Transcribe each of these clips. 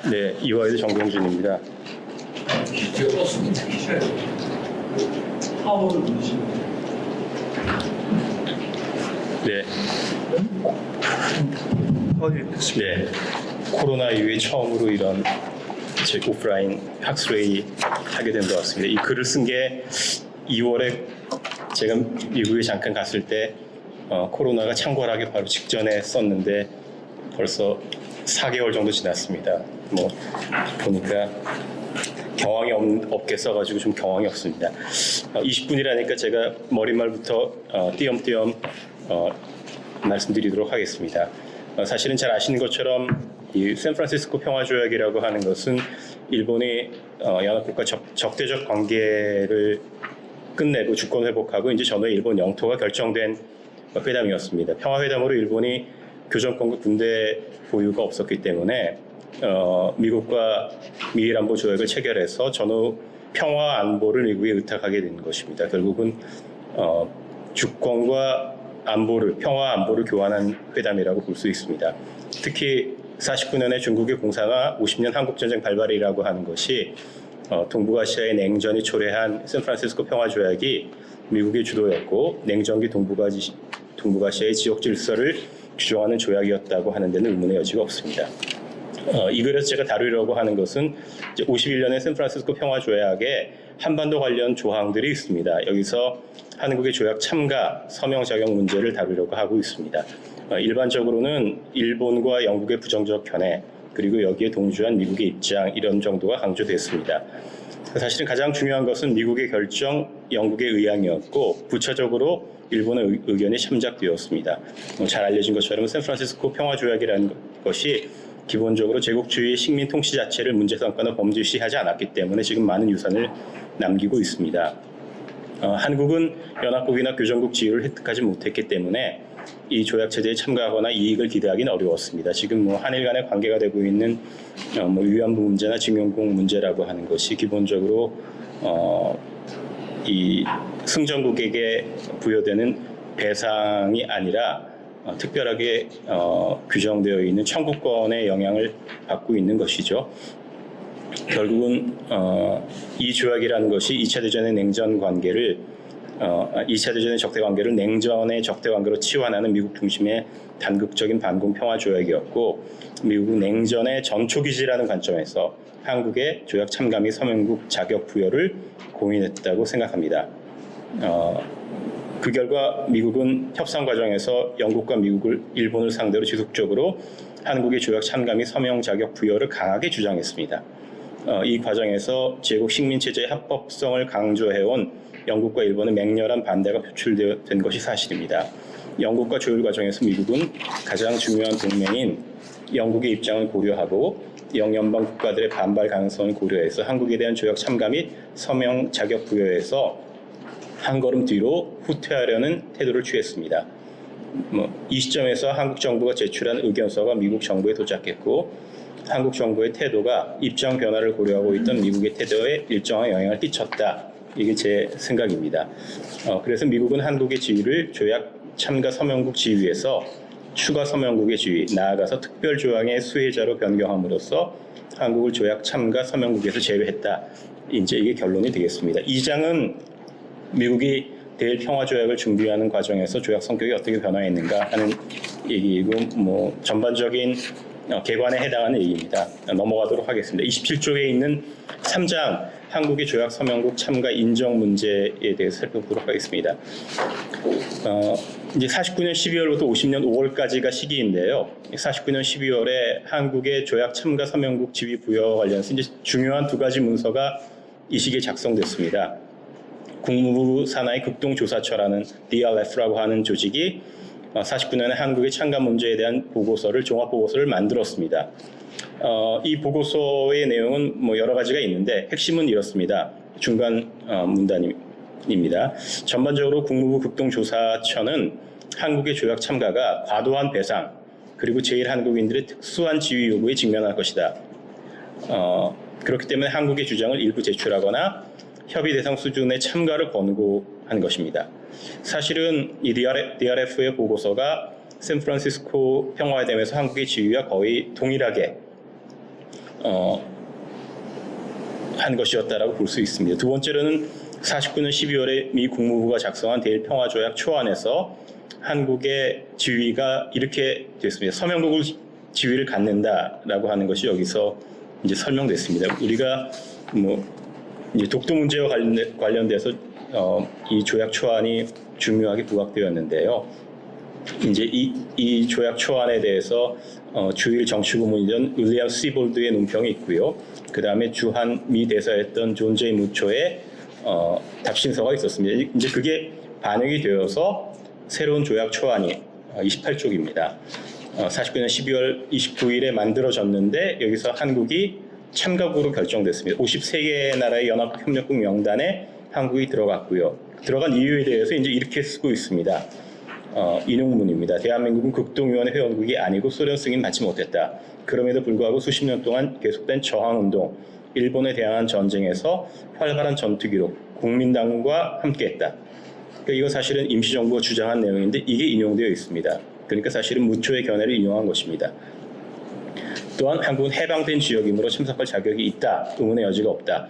네, 이화여대 정동준입니다. 제가 버스는 시켜야 돼요. 파워를 누르시면 돼요. 네, 네, 코로나 이후에 처음으로 이런 제 오프라인 학술회의 하게 된 것 같습니다. 이 글을 쓴 게 2월에 제가 미국에 잠깐 갔을 때 코로나가 창궐하기 바로 직전에 썼는데 벌써 4개월 정도 지났습니다. 뭐 보니까 경황이 없게 써가지고 좀 경황이 없습니다. 20분이라니까 제가 머릿말부터 띄엄띄엄 말씀드리도록 하겠습니다. 사실은 잘 아시는 것처럼 이 샌프란시스코 평화조약이라고 하는 것은 일본이 연합국가 적대적 관계를 끝내고 주권 회복하고 이제 전후에 일본 영토가 결정된 회담이었습니다. 평화회담으로 일본이 교정권과 군대 보유가 없었기 때문에 미국과 미일 안보 조약을 체결해서 전후 평화 안보를 미국에 의탁하게 된 것입니다. 결국은 주권과 안보를 평화 안보를 교환한 회담이라고 볼 수 있습니다. 특히 49년에 중국의 공상화, 50년 한국전쟁 발발이라고 하는 것이 동북아시아의 냉전이 초래한 샌프란시스코 평화조약이 미국의 주도였고 냉전기 동북아시아의 지역 질서를 규정하는 조약이었다고 하는 데는 의문의 여지가 없습니다. 이 글에서 제가 다루려고 하는 것은 51년의 샌프란시스코 평화조약에 한반도 관련 조항들이 있습니다. 여기서 한국의 조약 참가, 서명 자격 문제를 다루려고 하고 있습니다. 일반적으로는 일본과 영국의 부정적 견해, 그리고 여기에 동조한 미국의 입장 이런 정도가 강조됐습니다. 사실은 가장 중요한 것은 미국의 결정, 영국의 의향이었고 부차적으로 일본의 의견이 참작되었습니다. 잘 알려진 것처럼 샌프란시스코 평화조약이라는 것이 기본적으로 제국주의 식민 통치 자체를 문제 삼거나 범죄시하지 않았기 때문에 지금 많은 유산을 남기고 있습니다. 한국은 연합국이나 교정국 지위를 획득하지 못했기 때문에 이 조약 체제에 참가하거나 이익을 기대하기는 어려웠습니다. 지금 한일 간의 관계가 되고 있는 위안부 문제나 징용공 문제라고 하는 것이 기본적으로 이 승전국에게 부여되는 배상이 아니라 특별하게 규정되어 있는 청구권의 영향을 받고 있는 것이죠. 결국은 이 조약이라는 것이 2차 대전의 냉전 관계를 2차 대전의 적대 관계를 냉전의 적대 관계로 치환하는 미국 중심의 단극적인 반공 평화 조약이었고 미국은 냉전의 전초기지라는 관점에서 한국의 조약 참가 및 서명국 자격 부여를 고민했다고 생각합니다. 그 결과 미국은 협상 과정에서 영국과 일본을 상대로 지속적으로 한국의 조약 참가 및 서명 자격 부여를 강하게 주장했습니다. 이 과정에서 제국 식민체제의 합법성을 강조해온 영국과 일본의 맹렬한 반대가 표출된 것이 사실입니다. 영국과 조율 과정에서 미국은 가장 중요한 동맹인 영국의 입장을 고려하고 영연방 국가들의 반발 가능성을 고려해서 한국에 대한 조약 참가 및 서명 자격 부여에서 한 걸음 뒤로 후퇴하려는 태도를 취했습니다. 이 시점에서 한국 정부가 제출한 의견서가 미국 정부에 도착했고 한국 정부의 태도가 입장 변화를 고려하고 있던 미국의 태도에 일정한 영향을 끼쳤다. 이게 제 생각입니다. 그래서 미국은 한국의 지위를 조약 참가 서명국 지위에서 추가 서명국의 지위, 나아가서 특별조항의 수혜자로 변경함으로써 한국을 조약 참가 서명국에서 제외했다. 이제 이게 결론이 되겠습니다. 이 장은 미국이 대일 평화조약을 준비하는 과정에서 조약 성격이 어떻게 변화했는가 하는 얘기이고 전반적인 개관에 해당하는 얘기입니다. 넘어가도록 하겠습니다. 27쪽에 있는 3장 한국의 조약 서명국 참가 인정 문제에 대해서 살펴보도록 하겠습니다. 이제 49년 12월부터 50년 5월까지가 시기인데요. 49년 12월에 한국의 조약 참가 서명국 지위 부여 관련해서 이제 중요한 두 가지 문서가 이 시기에 작성됐습니다. 국무부 산하의 극동조사처라는 DRF라고 하는 조직이 49년에 한국의 참가 문제에 대한 보고서를 종합보고서를 만들었습니다. 이 보고서의 내용은 여러 가지가 있는데 핵심은 이렇습니다. 중간 문단입니다. 전반적으로 국무부 극동조사처는 한국의 조약 참가가 과도한 배상 그리고 제1한국인들의 특수한 지위 요구에 직면할 것이다. 그렇기 때문에 한국의 주장을 일부 제출하거나 협의 대상 수준의 참가를 권고한 것입니다. 사실은 이 DRF의 보고서가 샌프란시스코 평화회담에서 한국의 지위와 거의 동일하게 한 것이었다라고 볼 수 있습니다. 두 번째로는 49년 12월에 미 국무부가 작성한 대일 평화조약 초안에서 한국의 지위가 이렇게 됐습니다. 서명국을 지위를 갖는다라고 하는 것이 여기서 이제 설명됐습니다. 우리가 뭐 이제 독도 문제와 관련돼서 이 조약 초안이 중요하게 부각되었는데요. 이제 이 조약 초안에 대해서 주일 정치고문이던 윌리엄 시볼드의 논평이 있고요. 그 다음에 주한 미 대사였던 존 제이 무초의 답신서가 있었습니다. 이제 그게 반영이 되어서 새로운 조약 초안이 28쪽입니다. 49년 12월 29일에 만들어졌는데 여기서 한국이 참가국으로 결정됐습니다. 53개 나라의 연합협력국 명단에 한국이 들어갔고요. 들어간 이유에 대해서 이제 이렇게 쓰고 있습니다. 인용문입니다. 대한민국은 극동위원회 회원국이 아니고 소련 승인 받지 못했다. 그럼에도 불구하고 수십 년 동안 계속된 저항운동, 일본에 대항한 전쟁에서 활발한 전투 기록, 국민당과 함께했다. 그러니까 이거 사실은 임시정부가 주장한 내용인데 이게 인용되어 있습니다. 그러니까 사실은 무초의 견해를 인용한 것입니다. 또한 한국은 해방된 지역이므로 참석할 자격이 있다. 의문의 여지가 없다.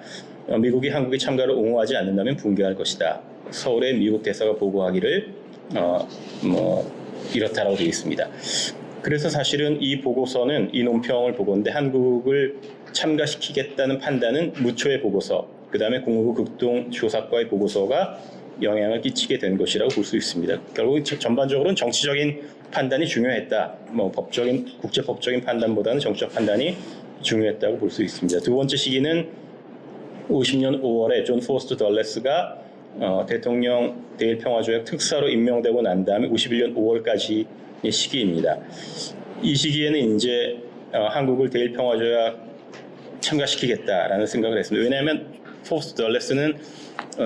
미국이 한국의 참가를 옹호하지 않는다면 붕괴할 것이다. 서울에 미국 대사가 보고하기를 이렇다라고 되어 있습니다. 그래서 사실은 이 보고서는 이 논평을 보고인데 한국을 참가시키겠다는 판단은 무초의 보고서, 그 다음에 국무부 극동조사과의 보고서가 영향을 끼치게 된 것이라고 볼 수 있습니다. 결국 전반적으로는 정치적인 판단이 중요했다. 국제법적인 판단보다는 정치적 판단이 중요했다고 볼 수 있습니다. 두 번째 시기는 50년 5월에 존 포스터 덜레스가 대통령 대일 평화조약 특사로 임명되고 난 다음에 51년 5월까지의 시기입니다. 이 시기에는 이제 한국을 대일 평화조약 참가시키겠다라는 생각을 했습니다. 왜냐하면 포스터 덜레스는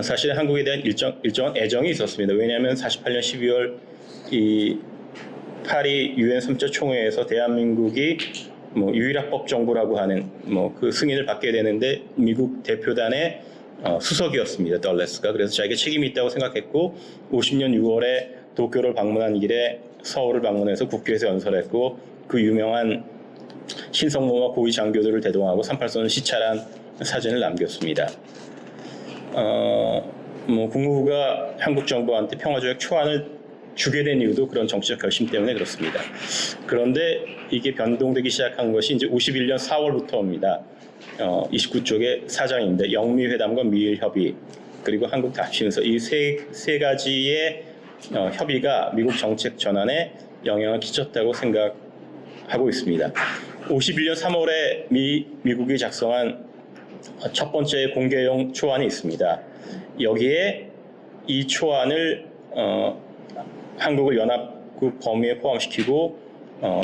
사실 한국에 대한 일정한 애정이 있었습니다. 왜냐하면 48년 12월 이 파리 유엔 3차 총회에서 대한민국이 유일합법 정부라고 하는 그 승인을 받게 되는데 미국 대표단의 수석이었습니다. 덜레스가. 그래서 자기가 책임이 있다고 생각했고 50년 6월에 도쿄를 방문한 길에 서울을 방문해서 국회에서 연설했고 그 유명한 신성모와 고위 장교들을 대동하고 38선을 시찰한 사진을 남겼습니다. 국무부가 한국 정부한테 평화조약 초안을 주게 된 이유도 그런 정치적 결심 때문에 그렇습니다. 그런데 이게 변동되기 시작한 것이 이제 51년 4월부터입니다. 29쪽의 사장입니다. 영미회담과 미일협의 그리고 한국 답신서 이 세 가지의 협의가 미국 정책 전환에 영향을 끼쳤다고 생각하고 있습니다. 51년 3월에 미국이 작성한 첫 번째 공개용 초안이 있습니다. 여기에 이 초안을 한국을 연합국 범위에 포함시키고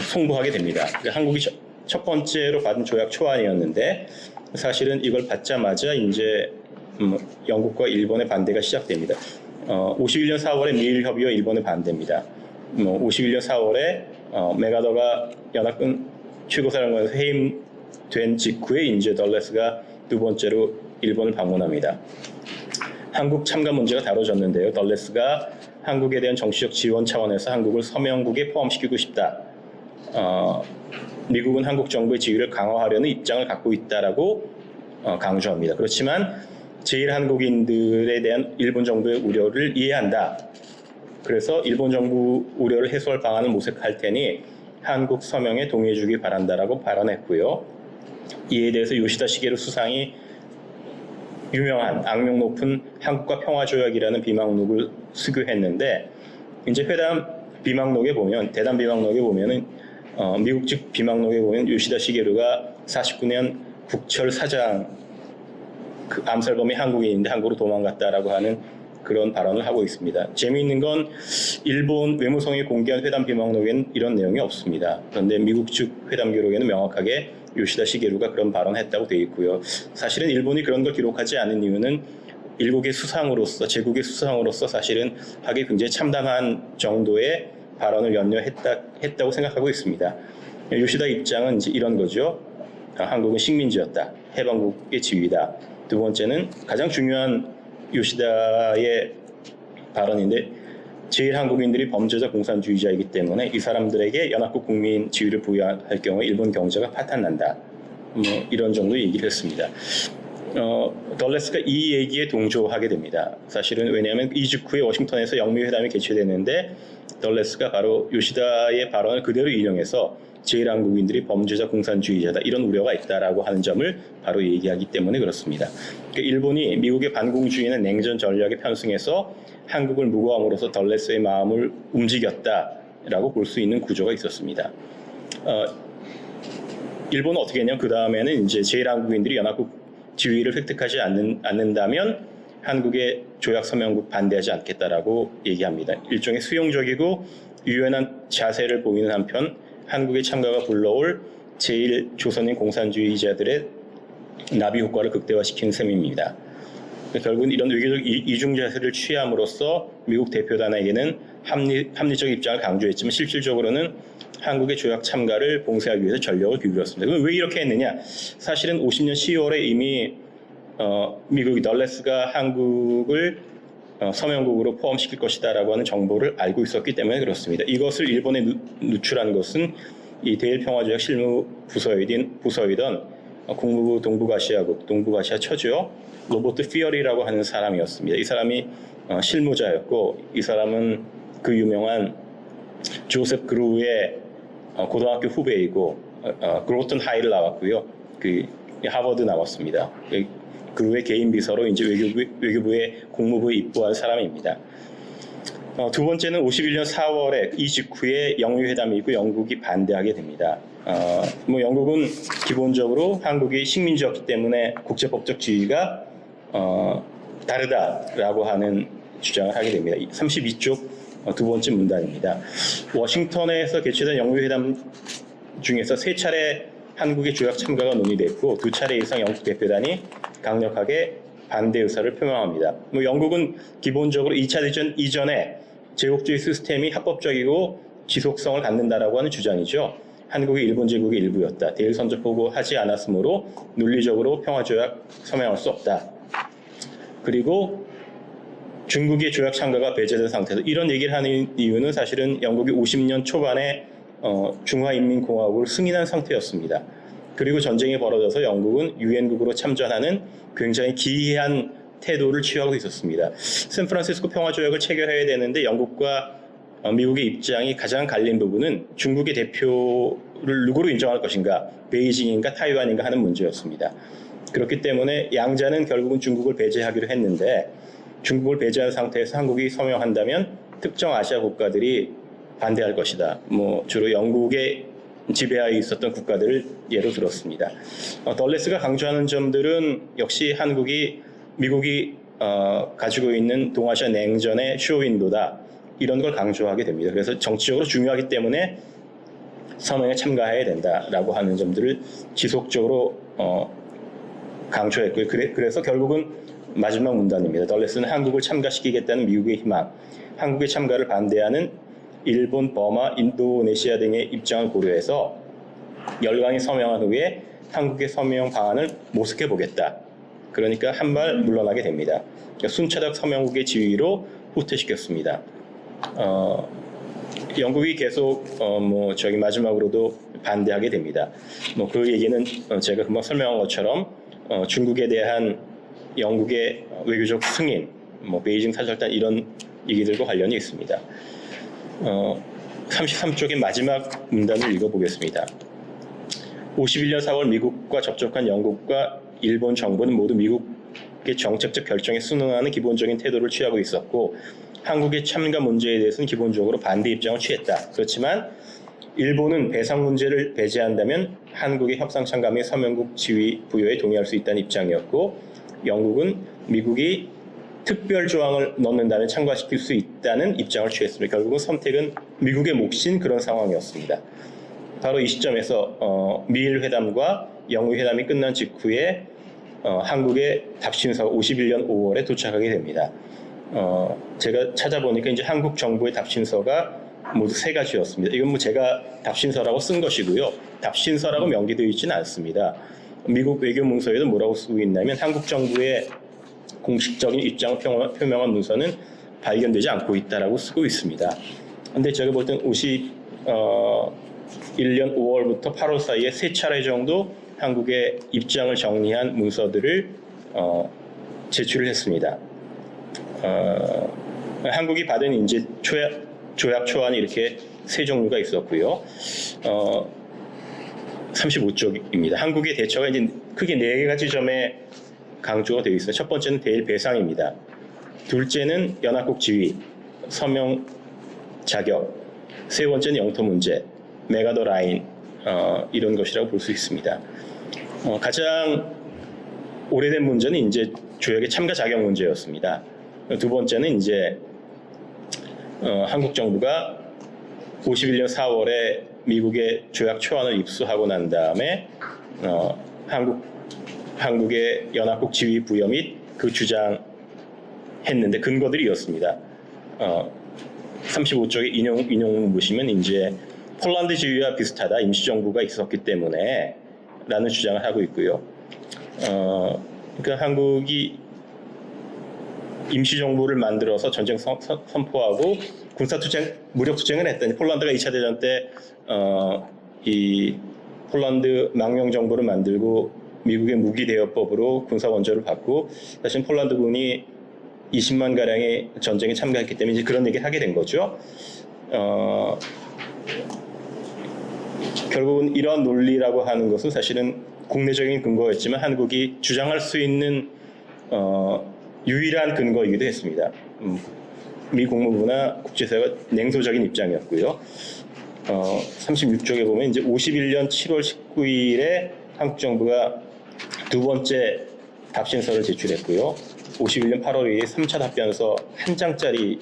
송부하게 됩니다. 한국이 첫 번째로 받은 조약 초안이었는데 사실은 이걸 받자마자 이제 영국과 일본의 반대가 시작됩니다. 51년 4월에 미일 협의와 일본의 반대입니다. 51년 4월에 메가더가 연합군 최고사령관에서 해임된 직후에 이제 덜레스가 두 번째로 일본을 방문합니다. 한국 참가 문제가 다뤄졌는데요. 덜레스가 한국에 대한 정치적 지원 차원에서 한국을 서명국에 포함시키고 싶다. 미국은 한국 정부의 지위를 강화하려는 입장을 갖고 있다라고 강조합니다. 그렇지만 제1한국인들에 대한 일본 정부의 우려를 이해한다. 그래서 일본 정부 우려를 해소할 방안을 모색할 테니 한국 서명에 동의해 주기 바란다라고 발언했고요. 이에 대해서 요시다 시게루 수상이 유명한 악명 높은 한국과 평화조약이라는 비망록을 수교했는데 이제 회담 비망록에 보면 대담 비망록에 보면은 미국 측 비망록에 보면 요시다 시게루가 49년 국철 사장 그 암살범이 한국인인데 한국으로 도망갔다라고 하는 그런 발언을 하고 있습니다. 재미있는 건 일본 외무성이 공개한 회담 비망록에는 이런 내용이 없습니다. 그런데 미국 측 회담 기록에는 명확하게 요시다 시게루가 그런 발언을 했다고 되어 있고요. 사실은 일본이 그런 걸 기록하지 않은 이유는 일국의 수상으로서 제국의 수상으로서 사실은 하기 굉장히 참담한 정도의 발언을 연여했다고 생각하고 있습니다. 요시다 입장은 이제 이런 거죠. 한국은 식민지였다. 해방국의 지위다. 두 번째는 가장 중요한 요시다의 발언인데 제1한국인들이 범죄자 공산주의자이기 때문에 이 사람들에게 연합국 국민 지위를 부여할 경우에 일본 경제가 파탄난다. 뭐 이런 정도 얘기를 했습니다. 덜레스가 이 얘기에 동조하게 됩니다. 사실은 왜냐하면 이 직후에 워싱턴에서 영미회담이 개최됐는데 덜레스가 바로 요시다의 발언을 그대로 인용해서 제1한국인들이 범죄자 공산주의자다 이런 우려가 있다라고 하는 점을 바로 얘기하기 때문에 그렇습니다. 그러니까 일본이 미국의 반공주의나 냉전 전략에 편승해서 한국을 무고함으로써 덜레스의 마음을 움직였다라고 볼 수 있는 구조가 있었습니다. 일본은 어떻게 했냐면 그 다음에는 이제 제1한국인들이 연합국 지위를 획득하지 않는다면 한국의 조약 서명국 반대하지 않겠다라고 얘기합니다. 일종의 수용적이고 유연한 자세를 보이는 한편 한국의 참가가 불러올 제1조선인 공산주의자들의 나비 효과를 극대화시키는 셈입니다. 결국은 이런 외교적 이중 자세를 취함으로써 미국 대표단에게는 합리적 입장을 강조했지만 실질적으로는 한국의 조약 참가를 봉쇄하기 위해서 전력을 기울였습니다. 그럼 왜 이렇게 했느냐? 사실은 50년 10월에 이미 미국이 덜레스가 한국을 서명국으로 포함시킬 것이다라고 하는 정보를 알고 있었기 때문에 그렇습니다. 이것을 일본에 누출한 것은 이 대일평화조약 실무 부서이던 국무부 동북아시아국, 동북아시아 처지요 로버트 피어리라고 하는 사람이었습니다. 이 사람이 실무자였고 이 사람은 그 유명한 조셉 그루의 고등학교 후배이고 그로튼 하이를 나왔고요. 그 하버드 나왔습니다. 그루의 개인 비서로 이제 외교부의 공무부에 입부한 사람입니다. 두 번째는 51년 4월에 이 직후에 영유회담이 있고 영국이 반대하게 됩니다. 뭐 영국은 기본적으로 한국이 식민지였기 때문에 국제법적 지위가 다르다라고 하는 주장을 하게 됩니다. 32쪽 두 번째 문단입니다. 워싱턴에서 개최된 영유회담 중에서 3차례 한국의 조약 참가가 논의됐고 2차례 이상 영국 대표단이 강력하게 반대 의사를 표명합니다. 뭐 영국은 기본적으로 2차 대전 이전에 제국주의 시스템이 합법적이고 지속성을 갖는다라고 하는 주장이죠. 한국이 일본 제국의 일부였다. 대일 선전포고 하지 않았으므로 논리적으로 평화조약 서명할 수 없다. 그리고 중국의 조약 참가가 배제된 상태에서 이런 얘기를 하는 이유는 사실은 영국이 50년 초반에 중화인민공화국을 승인한 상태였습니다. 그리고 전쟁이 벌어져서 영국은 유엔국으로 참전하는 굉장히 기이한 태도를 취하고 있었습니다. 샌프란시스코 평화조약을 체결해야 되는데 영국과 미국의 입장이 가장 갈린 부분은 중국의 대표를 누구로 인정할 것인가, 베이징인가 타이완인가 하는 문제였습니다. 그렇기 때문에 양자는 결국은 중국을 배제하기로 했는데 중국을 배제한 상태에서 한국이 서명한다면 특정 아시아 국가들이 반대할 것이다. 뭐 주로 영국의 지배하에 있었던 국가들을 예로 들었습니다. 덜레스가 강조하는 점들은 역시 미국이 가지고 있는 동아시아 냉전의 쇼윈도다. 이런 걸 강조하게 됩니다. 그래서 정치적으로 중요하기 때문에 서명에 참가해야 된다라고 하는 점들을 지속적으로 강조했고요. 그래서 결국은 마지막 문단입니다. 덜레스는 한국을 참가시키겠다는 미국의 희망, 한국의 참가를 반대하는 일본, 버마, 인도네시아 등의 입장을 고려해서 열강이 서명한 후에 한국의 서명 방안을 모색해 보겠다. 그러니까 한 발 물러나게 됩니다. 그러니까 순차적 서명국의 지위로 후퇴시켰습니다. 영국이 계속 마지막으로도 반대하게 됩니다. 뭐 그 얘기는 제가 금방 설명한 것처럼 중국에 대한 영국의 외교적 승인, 베이징 사절단 이런 얘기들과 관련이 있습니다. 33쪽의 마지막 문단을 읽어보겠습니다. 51년 4월 미국과 접촉한 영국과 일본 정부는 모두 미국의 정책적 결정에 순응하는 기본적인 태도를 취하고 있었고 한국의 참가 문제에 대해서는 기본적으로 반대 입장을 취했다. 그렇지만 일본은 배상 문제를 배제한다면 한국의 협상 참가 및 서명국 지위 부여에 동의할 수 있다는 입장이었고 영국은 미국이 특별 조항을 넣는다면 참가시킬 수 있다는 입장을 취했습니다. 결국은 선택은 미국의 몫인 그런 상황이었습니다. 바로 이 시점에서 미일 회담과 영의 회담이 끝난 직후에 한국의 답신서가 51년 5월에 도착하게 됩니다. 제가 찾아보니까 이제 한국 정부의 답신서가 모두 3가지였습니다. 이건 제가 답신서라고 쓴 것이고요. 답신서라고 명기되어 있지는 않습니다. 미국 외교문서에도 뭐라고 쓰고 있냐면 한국 정부의 공식적인 입장을 표명한 문서는 발견되지 않고 있다라고 쓰고 있습니다. 근데 제가 볼 때는 51년 5월부터 8월 사이에 3차례 정도 한국의 입장을 정리한 문서들을 제출을 했습니다. 한국이 받은 이제 조약 초안이 이렇게 세 종류가 있었고요. 35쪽입니다. 한국의 대처가 이제 크게 네 가지 점에 강조가 되어 있어요. 첫 번째는 대일 배상입니다. 둘째는 연합국 지위, 서명 자격, 세 번째는 영토 문제, 메가더 라인 이런 것이라고 볼 수 있습니다. 가장 오래된 문제는 이제 조약의 참가 자격 문제였습니다. 두 번째는 이제 한국 정부가 51년 4월에 미국의 조약 초안을 입수하고 난 다음에 한국의 연합국 지위 부여 및 그 주장했는데 근거들이었습니다. 35쪽에 인용 보시면 이제 폴란드 지위와 비슷하다, 임시정부가 있었기 때문에 라는 주장을 하고 있고요. 그러니까 한국이 임시정부를 만들어서 전쟁 선포하고 군사투쟁, 무력투쟁을 했더니 폴란드가 2차 대전 때 이 폴란드 망명정부를 만들고 미국의 무기대여법으로 군사원조를 받고 사실 폴란드군이 20만 가량의 전쟁에 참가했기 때문에 이제 그런 얘기를 하게 된 거죠. 결국은 이런 논리라고 하는 것은 사실은 국내적인 근거였지만 한국이 주장할 수 있는 유일한 근거이기도 했습니다. 미 국무부나 국제사회가 냉소적인 입장이었고요. 36쪽에 보면 이제 51년 7월 19일에 한국 정부가 두 번째 답신서를 제출했고요. 51년 8월 2일 3차 답변서 한 장짜리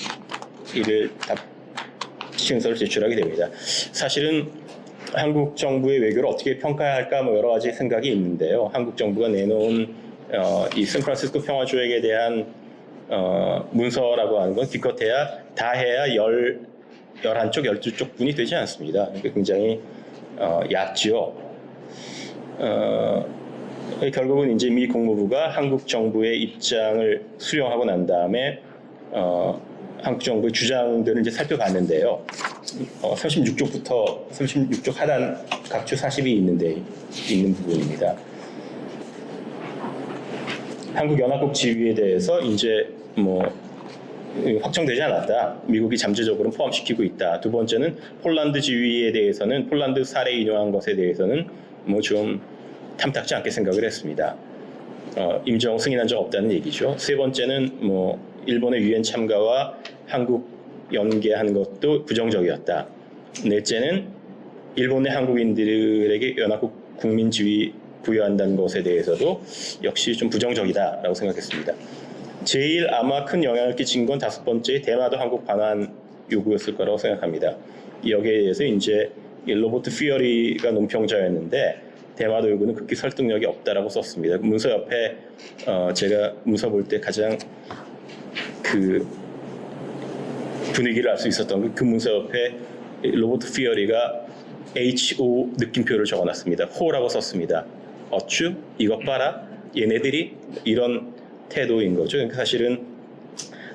답신서를 제출하게 됩니다. 사실은 한국 정부의 외교를 어떻게 평가해야 할까 뭐 여러 가지 생각이 있는데요. 한국 정부가 내놓은 이 샌프란시스코 평화조약에 대한 문서라고 하는 건 기껏해야 다 해야 11쪽, 12쪽 분이 되지 않습니다. 그러니까 굉장히 얕죠. 결국은 이제 미 국무부가 한국 정부의 입장을 수용하고 난 다음에 한국 정부의 주장들을 이제 살펴봤는데요. 36쪽부터 36쪽 하단 각주 40이 있는 부분입니다. 한국 연합국 지위에 대해서 이제 확정되지 않았다. 미국이 잠재적으로 포함시키고 있다. 두 번째는 폴란드 지위에 대해서는 폴란드 사례 인용한 것에 대해서는 좀 탐탁지 않게 생각을 했습니다. 임정 승인한 적 없다는 얘기죠. 세 번째는 일본의 유엔 참가와 한국 연계한 것도 부정적이었다. 넷째는 일본의 한국인들에게 연합국 국민 지위 부여한다는 것에 대해서도 역시 좀 부정적이다라고 생각했습니다. 제일 아마 큰 영향을 끼친 건 다섯 번째 대마도 한국 반환 요구였을 거라고 생각합니다. 여기에 대해서 이제 로버트 피어리가 논평자였는데 대마도 요구는 극히 설득력이 없다라고 썼습니다. 문서 옆에 제가 문서 볼 때 가장 그 분위기를 알 수 있었던 그 문서 옆에 로버트 피어리가 HO 느낌표를 적어놨습니다. 호라고 썼습니다. 어쭈? 이것 봐라? 얘네들이? 이런 태도인 거죠. 그러니까 사실은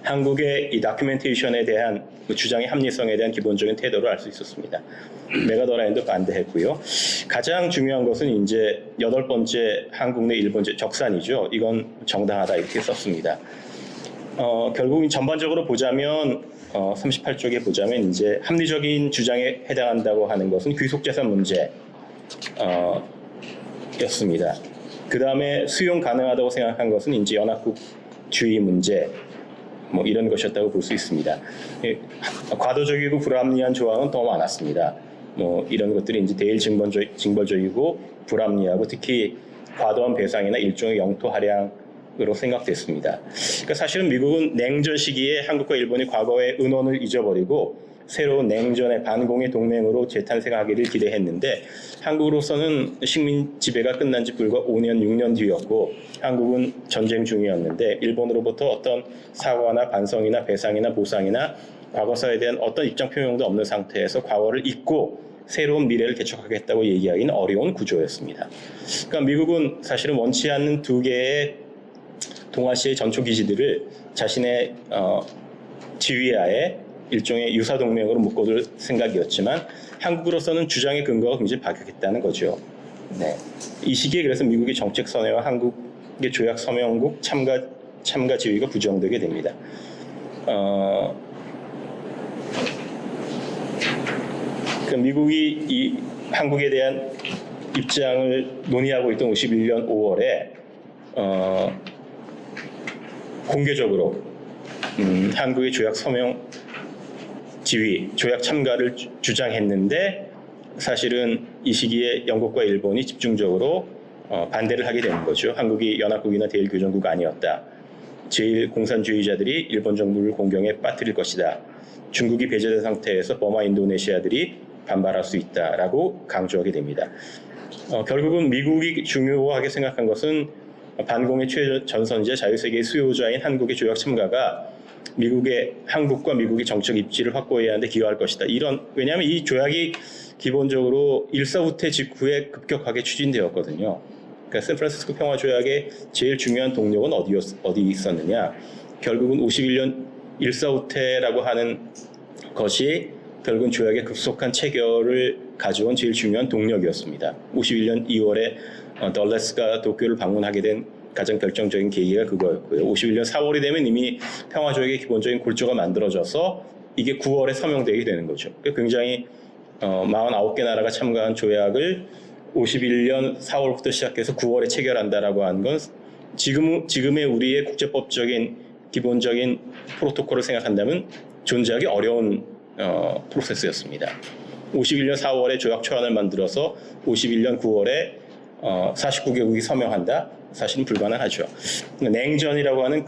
한국의 이 다큐멘테이션에 대한 주장의 합리성에 대한 기본적인 태도를 알 수 있었습니다. 메가더라인도 반대했고요. 가장 중요한 것은 이제 8번째 한국 내 일본제 적산이죠. 이건 정당하다 이렇게 썼습니다. 결국 전반적으로 보자면 38쪽에 보자면 이제 합리적인 주장에 해당한다고 하는 것은 귀속재산 문제였습니다. 그 다음에 수용 가능하다고 생각한 것은 이제 연합국 주의 문제 이런 것이었다고 볼 수 있습니다. 과도적이고 불합리한 조항은 더 많았습니다. 이런 것들이 이제 대일 징벌적이고 불합리하고 특히 과도한 배상이나 일종의 영토 할양으로 생각됐습니다. 그러니까 사실은 미국은 냉전 시기에 한국과 일본이 과거의 은원을 잊어버리고 새로운 냉전의 반공의 동맹으로 재탄생하기를 기대했는데 한국으로서는 식민 지배가 끝난 지 불과 5년, 6년 뒤였고 한국은 전쟁 중이었는데 일본으로부터 어떤 사과나 반성이나 배상이나 보상이나 과거사에 대한 어떤 입장 표명도 없는 상태에서 과거를 잊고 새로운 미래를 개척하겠다고 얘기하기는 어려운 구조였습니다. 그러니까 미국은 사실은 원치 않는 두 개의 동아시아의 전초기지들을 자신의 지휘하에 일종의 유사동맹으로 묶어둘 생각이었지만 한국으로서는 주장의 근거가 굉장히 박약했다는 거죠. 네. 이 시기에 그래서 미국의 정책 선회와 한국의 조약 서명국 참가 지위가 부정되게 됩니다. 그 미국이 이 한국에 대한 입장을 논의하고 있던 51년 5월에 공개적으로 한국의 조약 서명 지위, 조약 참가를 주장했는데 사실은 이 시기에 영국과 일본이 집중적으로 반대를 하게 되는 거죠. 한국이 연합국이나 대일교전국 아니었다. 제1공산주의자들이 일본 정부를 공경에 빠뜨릴 것이다. 중국이 배제된 상태에서 버마 인도네시아들이 반발할 수 있다라고 강조하게 됩니다. 결국은 미국이 중요하게 생각한 것은 반공의 최전선제 자유세계의 수요자인 한국의 조약 참가가 한국과 미국의 정책 입지를 확보해야 하는데 기여할 것이다. 왜냐하면 이 조약이 기본적으로 일사후퇴 직후에 급격하게 추진되었거든요. 그러니까 샌프란시스코 평화조약의 제일 중요한 동력은 어디 있었느냐? 결국은 51년 일사후퇴라고 하는 것이 결국은 조약의 급속한 체결을 가져온 제일 중요한 동력이었습니다. 51년 2월에 덜레스가 도쿄를 방문하게 된 가장 결정적인 계기가 그거였고요. 51년 4월이 되면 이미 평화조약의 기본적인 골조가 만들어져서 이게 9월에 서명되게 되는 거죠. 굉장히 49개 나라가 참가한 조약을 51년 4월부터 시작해서 9월에 체결한다라고 하는 건 지금의 우리의 국제법적인 기본적인 프로토콜을 생각한다면 존재하기 어려운 프로세스였습니다. 51년 4월에 조약 초안을 만들어서 51년 9월에 49개국이 서명한다? 사실은 불가능하죠. 냉전이라고 하는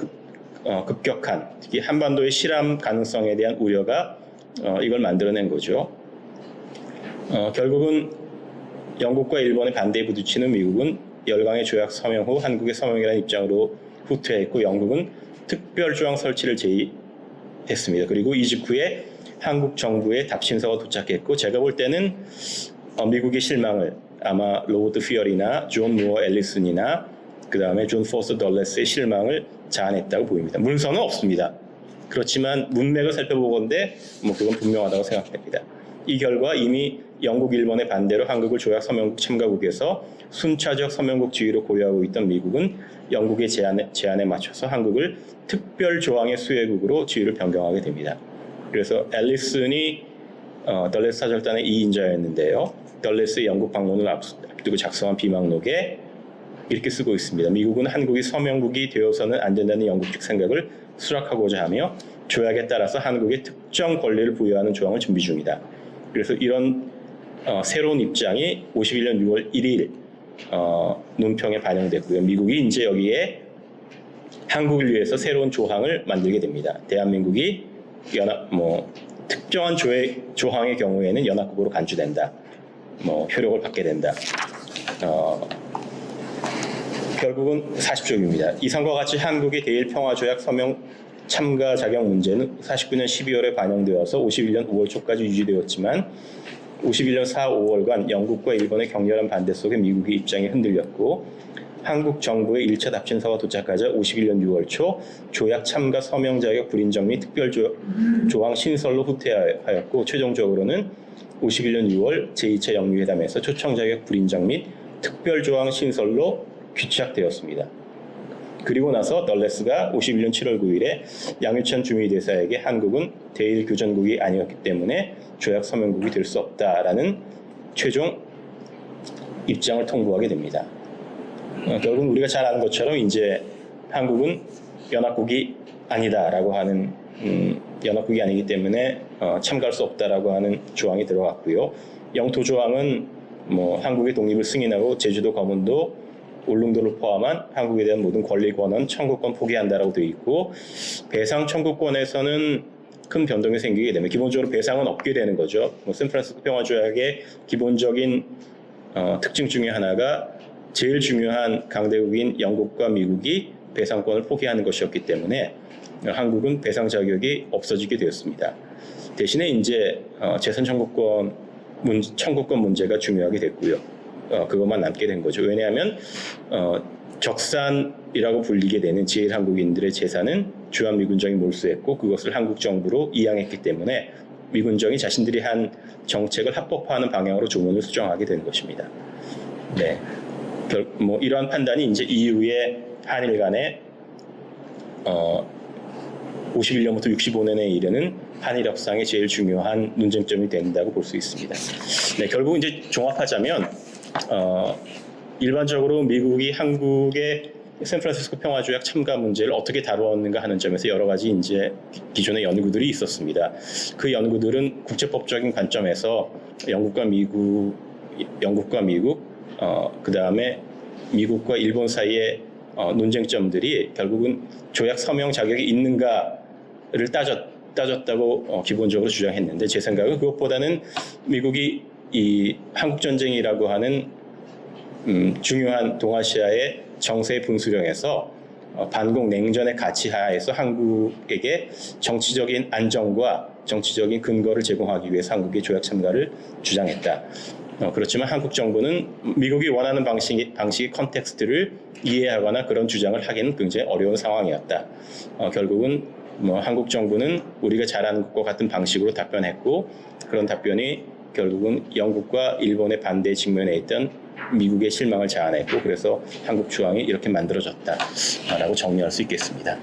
급격한, 특히 한반도의 실험 가능성에 대한 우려가 이걸 만들어낸 거죠. 결국은 영국과 일본의 반대에 부딪히는 미국은 열강의 조약 서명 후 한국의 서명이라는 입장으로 후퇴했고 영국은 특별조항 설치를 제의했습니다. 그리고 이 직후에 한국 정부의 답신서가 도착했고 제가 볼 때는 미국의 실망을 아마 로버트 피어리나 존 무어 앨리슨이나 그 다음에 존 포스 덜레스의 실망을 자아냈다고 보입니다. 문서는 없습니다. 그렇지만 문맥을 살펴보건대 그건 분명하다고 생각됩니다. 이 결과 이미 영국, 일본의 반대로 한국을 조약 서명국 참가국에서 순차적 서명국 지위로 고려하고 있던 미국은 영국의 제안에 맞춰서 한국을 특별 조항의 수혜국으로 지위를 변경하게 됩니다. 그래서 앨리슨이 덜레스 사절단의 2인자였는데요. 덜레스의 영국 방문을 앞두고 작성한 비망록에 이렇게 쓰고 있습니다. 미국은 한국이 서명국이 되어서는 안 된다는 영국적 생각을 수락하고자 하며 조약에 따라서 한국에 특정 권리를 부여하는 조항을 준비 중이다. 그래서 이런 새로운 입장이 51년 6월 1일 논평에 반영됐고요. 미국이 이제 여기에 한국을 위해서 새로운 조항을 만들게 됩니다. 대한민국이 특정한 조항의 경우에는 연합국으로 간주된다. 효력을 받게 된다. 결국은 40쪽입니다. 이상과 같이 한국의 대일평화조약 서명 참가 자격 문제는 49년 12월에 반영되어서 51년 5월 초까지 유지되었지만 51년 4, 5월간 영국과 일본의 격렬한 반대 속에 미국의 입장이 흔들렸고 한국 정부의 1차 답신서가 도착하자 51년 6월 초 조약 참가 서명 자격 불인정 및 특별조항 신설로 후퇴하였고 최종적으로는 51년 6월 제2차 영유회담에서 초청 자격 불인정 및 특별조항 신설로 귀착되었습니다. 그리고 나서 덜레스가 51년 7월 9일에 양유찬 주미대사에게 한국은 대일교전국이 아니었기 때문에 조약 서명국이 될 수 없다라는 최종 입장을 통보하게 됩니다. 결국은 우리가 잘 아는 것처럼 이제 한국은 연합국이 아니다라고 하는 연합국이 아니기 때문에 참가할 수 없다라고 하는 조항이 들어갔고요. 영토 조항은 한국의 독립을 승인하고 제주도, 거문도, 울릉도를 포함한 한국에 대한 모든 권리, 권한, 청구권 포기한다라고 되어 있고 배상 청구권에서는 큰 변동이 생기게 되면 기본적으로 배상은 없게 되는 거죠. 샌프란시스코 평화조약의 기본적인 특징 중에 하나가 제일 중요한 강대국인 영국과 미국이 배상권을 포기하는 것이었기 때문에 한국은 배상 자격이 없어지게 되었습니다. 대신에 이제 재산 청구권 문제가 중요하게 됐고요. 그것만 남게 된 거죠. 왜냐하면 적산이라고 불리게 되는 제1한국인들의 재산은 주한미군정이 몰수했고 그것을 한국 정부로 이양했기 때문에 미군정이 자신들이 한 정책을 합법화하는 방향으로 조문을 수정하게 된 것입니다. 네. 뭐 이러한 판단이 이제 이후에 한일 간에 51년부터 65년에 이르는 한일 협상의 제일 중요한 논쟁점이 된다고 볼 수 있습니다. 네, 결국 이제 종합하자면 일반적으로 미국이 한국의 샌프란시스코 평화조약 참가 문제를 어떻게 다루었는가 하는 점에서 여러 가지 이제 기존의 연구들이 있었습니다. 그 연구들은 국제법적인 관점에서 영국과 미국, 그 다음에 미국과 일본 사이의 논쟁점들이 결국은 조약 서명 자격이 있는가를 따졌다고 기본적으로 주장했는데, 제 생각은 그것보다는 미국이 이 한국 전쟁이라고 하는 중요한 동아시아의 정세 분수령에서 반공 냉전의 가치 하에서 한국에게 정치적인 안정과 정치적인 근거를 제공하기 위해서 한국의 조약 참가를 주장했다. 그렇지만 한국 정부는 미국이 원하는 방식의 컨텍스트를 이해하거나 그런 주장을 하기는 굉장히 어려운 상황이었다. 결국은 한국 정부는 우리가 잘하는 것과 같은 방식으로 답변했고, 그런 답변이 결국은 영국과 일본의 반대에 직면해 있던 미국의 실망을 자아냈고, 그래서 한국 조항이 이렇게 만들어졌다라고 정리할 수 있겠습니다.